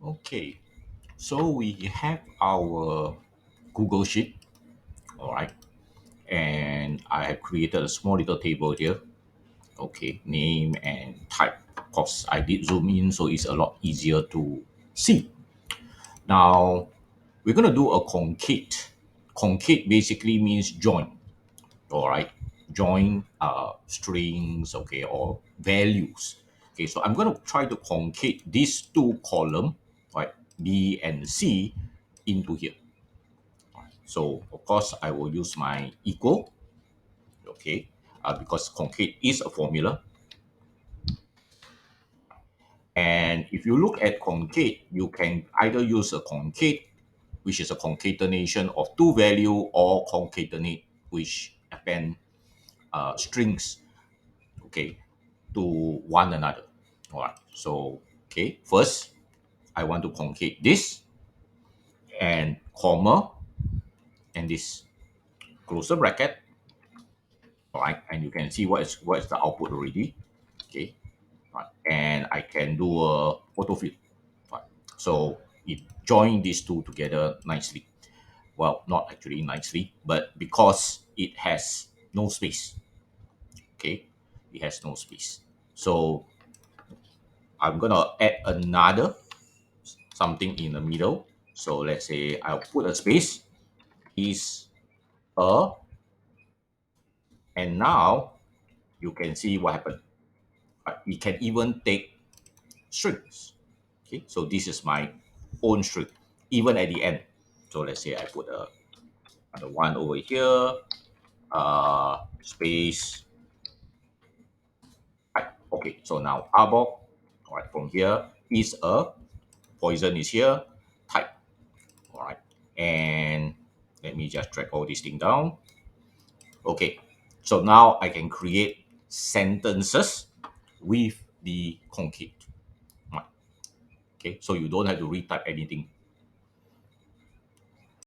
Okay, so we have our Google Sheet, all right, and I have created a small little table here. Okay, name and type. Of course, I did zoom in, so it's a lot easier to see. Now, we're going to do a concate. Concate basically means join, all right? Join strings, okay, or values. Okay, so I'm going to try to concate these two column, right, B and C, into here. So, of course, I will use my equal, okay, because concate is a formula. And if you look at concate, you can either use a concate, which is a concatenation of two value, or concatenate, which append strings, okay, to one another. All right. So, okay, first I want to concate this and comma and this close the bracket. All right, and you can see what is the output already. Okay, right, and I can do a autofill. Right. So it join these two together nicely. Well, not actually nicely, but because it has no space. Okay, it has no space. So I'm gonna add another something in the middle. So let's say I'll put a space, is a, and now you can see what happened. It can even take strings. Okay, so this is my own string, even at the end. So let's say I put the one over here, space. Right. Okay, so now arbok, all right, from here is a poison is here, type. All right, and let me just drag all this thing down. Okay, so now I can create sentences with the concate. Right. Okay, so you don't have to retype anything.